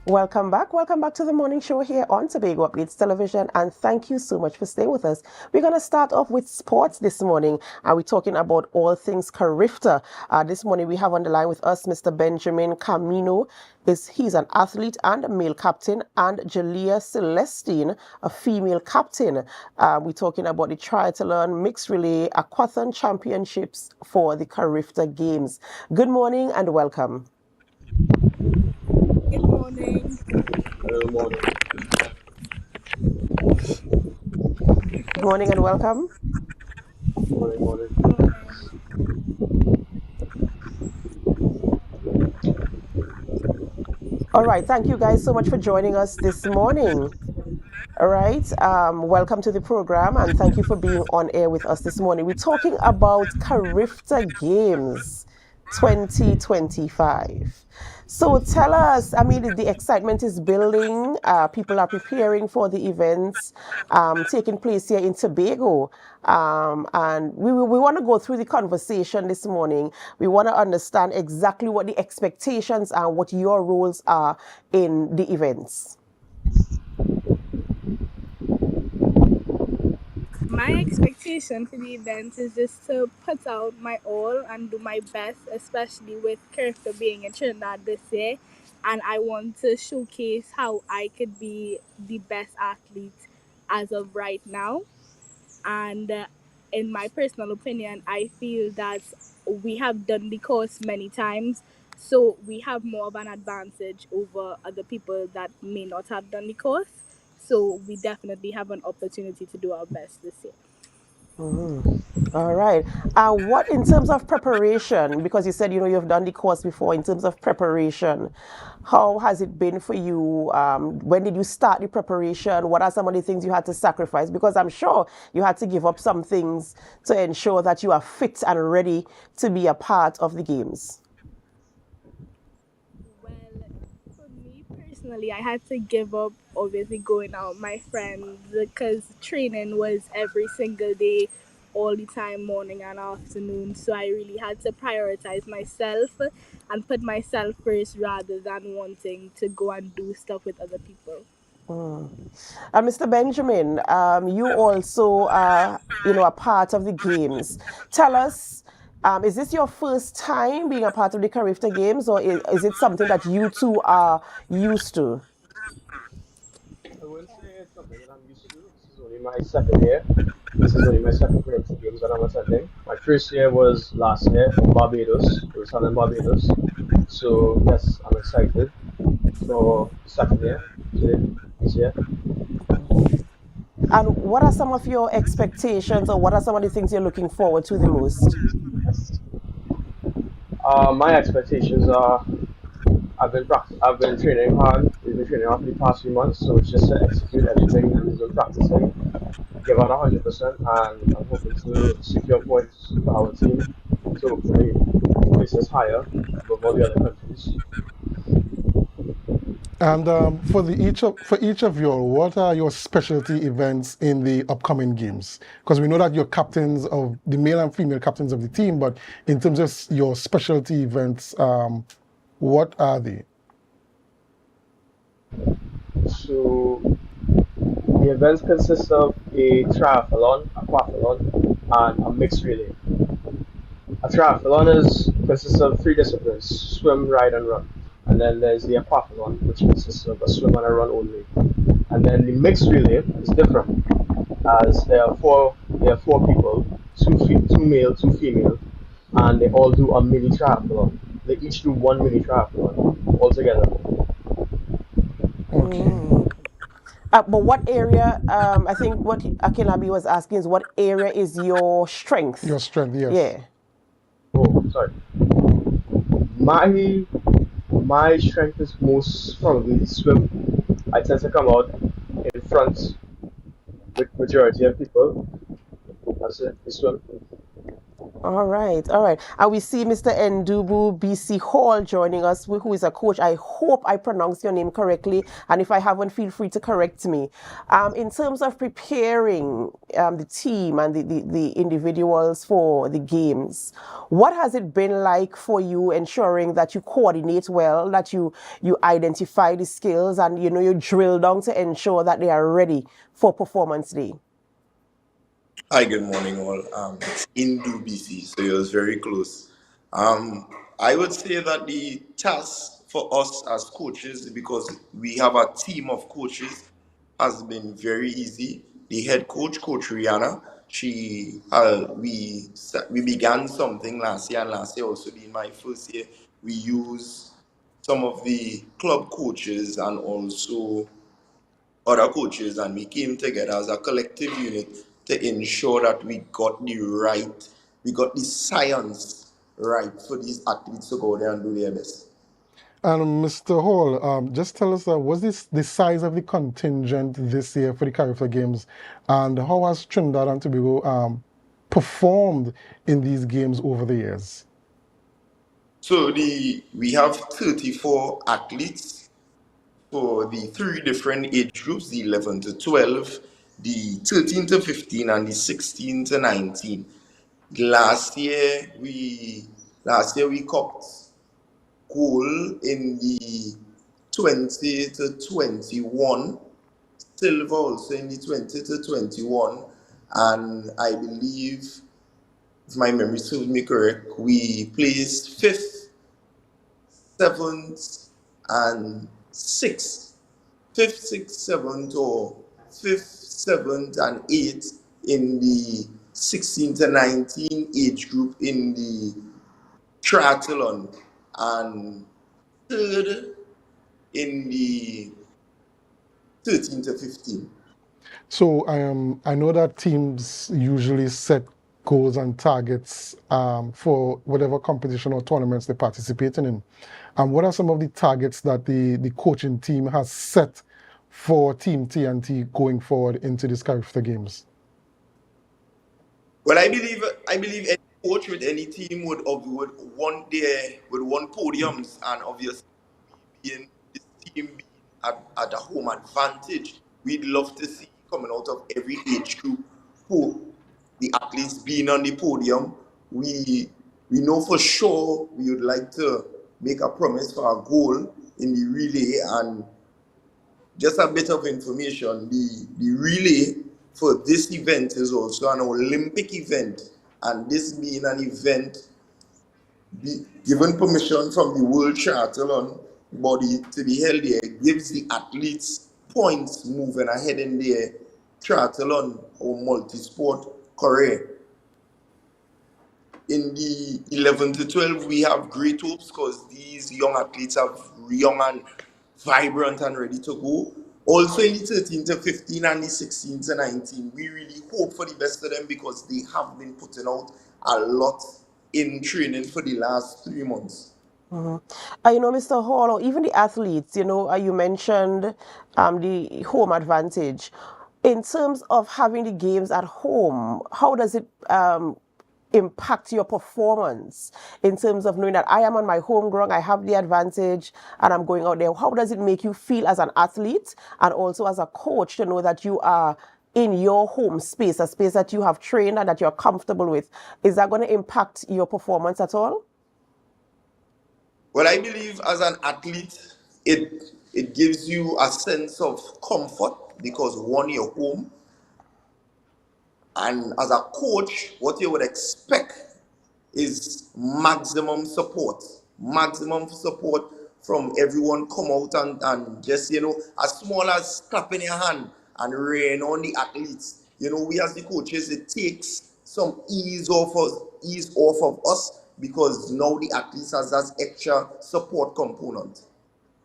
Welcome back to the morning show here on Tobago Updates Television, and thank you so much for staying with us. We're going to start off with sports this morning, and we're talking about all things CARIFTA. This morning we have on the line with us Mr. Benjamin Carmino. He's an athlete and a male captain, and Jaliyah Celestine, a female captain. We're talking about the triathlon, mixed relay, Aquathlon championships for the CARIFTA Games. Good morning and welcome. Good morning. Good morning. Good morning and welcome. Morning, morning. All right, thank you guys so much for joining us this morning. All right, welcome to the program and thank you for being on air with us this morning. We're talking about CARIFTA Games 2025. So tell us, I mean, the excitement is building. People are preparing for the events taking place here in Tobago. And we want to go through the conversation this morning. We want to understand exactly what the expectations are, what your roles are in the events. My expectation for the event is just to put out my all and do my best, especially with CARIFTA being in Trinidad this year. And I want to showcase how I could be the best athlete as of right now. And in my personal opinion, I feel that we have done the course many times. So we have more of an advantage over other people that may not have done the course. So we definitely have an opportunity to do our best this year. All right. What in terms of preparation, because you said, you've done the course before, in terms of preparation, how has it been for you? When did you start the preparation? What are some of the things you had to sacrifice? Because I'm sure you had to give up some things to ensure that you are fit and ready to be a part of the games. Well, for me personally, I had to give up obviously going out with my friends because training was every single day, all the time, morning and afternoon. So I really had to prioritize myself and put myself first rather than wanting to go and do stuff with other people. Mr. Benjamin, you also are, a part of the games. Tell us, is this your first time being a part of the CARIFTA Games, or is it something that you two are used to? I wouldn't say it's something that I'm used to. This is only my second year. This is only my second Olympic Games that I'm attending. My first year was last year in Barbados. It was held in Barbados. So yes, I'm excited for the second year this year. And what are some of your expectations, or what are some of the things you're looking forward to the most? My expectations are I've been training hard. We've been training hard for the past few months, so it's just to execute everything that we've been practicing, give out 100%, and I'm hoping to secure points for our team to hopefully place us higher above all the other countries. And for each of you, what are your specialty events in the upcoming games? Because we know that you're captains of the male and female captains of the team, but in terms of your specialty events, what are they? So the events consist of a triathlon, aquathlon, and a mixed relay. A triathlon consists of three disciplines: swim, ride, and run. And then there's the aquathlon, which consists of a swim and a run only. And then the mixed relay is different, as there are four people, two male, two female, and they all do a mini triathlon. They each do one mini triathlon altogether. Okay. But what area, I think what Akinlabi was asking is what area is your strength? Your strength, yes. Yeah. Oh, sorry. My strength is most probably swim. I tend to come out in front with majority of people. That's it, the swim. All right, all right. And we see Mr. Ndubu BC Hall joining us, who is a coach. I hope I pronounced your name correctly, and if I haven't, feel free to correct me. In terms of preparing the team and the individuals for the games, what has it been like for you ensuring that you coordinate well, that you identify the skills, and you drill down to ensure that they are ready for performance day? Hi, good morning, all. It's Indu BC, so it was very close. I would say that the task for us as coaches, because we have a team of coaches, has been very easy. The head coach, Coach Rihanna, we began something last year, and last year also being my first year. We used some of the club coaches and also other coaches, and we came together as a collective unit to ensure that we got the science right for these athletes to go there and do their best. And Mr. Hall, just tell us, was this the size of the contingent this year for the CARIFTA Games, and how has Trinidad and Tobago performed in these games over the years? So we have 34 athletes for the three different age groups: the 11 to 12, the 13 to 15, and the 16 to 19. Last year we copped gold in the 20 to 21, silver also in the 20 to 21, and I believe, if my memory serves me correct, we placed fifth, seventh, and sixth. Fifth, sixth, seventh, or fifth, seventh, and eighth in the 16 to 19 age group in the triathlon, and third in the 13 to 15. So I know that teams usually set goals and targets for whatever competition or tournaments they participate in. And what are some of the targets that the coaching team has set for Team TNT going forward into these CARIFTA Games? Well, I believe any coach with any team would want podiums, and obviously being this team being at a home advantage, we'd love to see coming out of every age group who the athletes being on the podium. We know for sure we would like to make a promise for a goal in the relay. And just a bit of information, the relay for this event is also an Olympic event, and this being an event given permission from the World Triathlon body to be held there, gives the athletes points moving ahead in their triathlon or multi-sport career. In the 11 to 12, we have great hopes because these young athletes are young and vibrant and ready to go. Also in the 13 to 15 and the 16 to 19, we really hope for the best of them because they have been putting out a lot in training for the last 3 months. Mr. Hall, or even the athletes, you mentioned the home advantage. In terms of having the games at home, how does it impact your performance in terms of knowing that I am on my home ground, I have the advantage, and I'm going out there? How does it make you feel as an athlete and also as a coach to know that you are in your home space, a space that you have trained and that you're comfortable with? Is that going to impact your performance at all? Well, I believe as an athlete, it gives you a sense of comfort because one, you're home, and as a coach, what you would expect is maximum support from everyone. Come out and just, as small as clapping your hand and rain on the athletes. We as the coaches, it takes some ease off of us because now the athletes has that extra support component.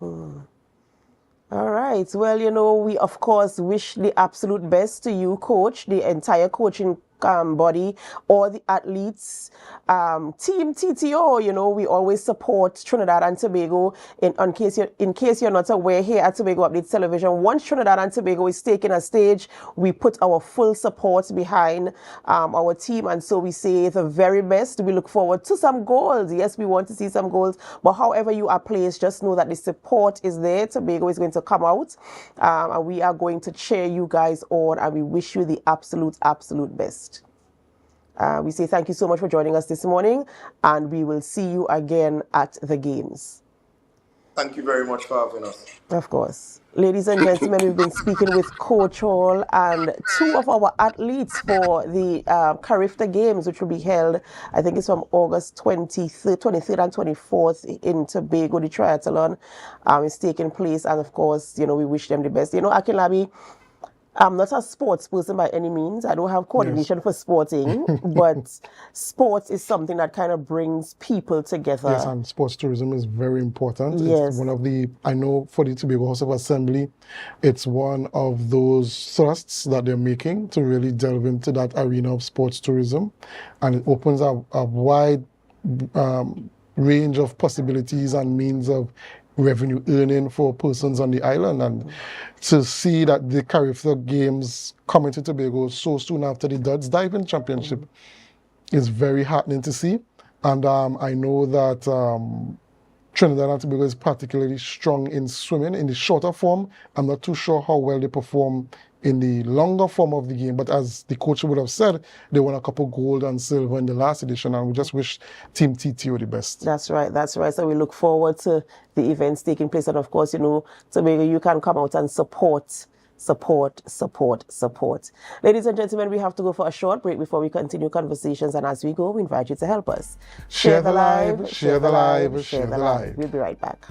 All right. Well, we of course wish the absolute best to you, coach, the entire coaching body, all the athletes, Team TTO, you know, we always support Trinidad and Tobago. In case you're not aware, here at Tobago Updates Television, once Trinidad and Tobago is taking a stage, we put our full support behind our team, and so we say the very best. We look forward to some goals. Yes, we want to see some goals, but however you are placed, just know that the support is there. Tobago is going to come out, and we are going to cheer you guys on, and we wish you the absolute best. We say thank you so much for joining us this morning, and we will see you again at the games. Thank you very much for having us. Of course. Ladies and gentlemen, we've been speaking with Coach Hall and two of our athletes for the CARIFTA Games, which will be held, I think it's from August 23rd and 24th in Tobago. The triathlon is taking place, and of course, you know, we wish them the best. You know, Akinlabi, I'm not a sports person by any means. I don't have coordination for sporting, but sports is something that kind of brings people together. Yes, and sports tourism is very important. Yes. It's one of the, I know for the Tobago House of Assembly, it's one of those thrusts that they're making to really delve into that arena of sports tourism. And it opens up a wide range of possibilities and means of revenue earning for persons on the island. And to see that the CARIFTA Games coming to Tobago so soon after the Duds Diving Championship is very heartening to see. And I know that Trinidad and Tobago is particularly strong in swimming in the shorter form. I'm not too sure how well they perform in the longer form of the game, but as the coach would have said, they won a couple gold and silver in the last edition, and we just wish Team TTO the best. That's right. So we look forward to the events taking place, and of course, you know, Tobago, you can come out and support. Ladies and gentlemen, we have to go for a short break before we continue conversations, and as we go, we invite you to help us. Share the live, share the live, share the live. We'll be right back.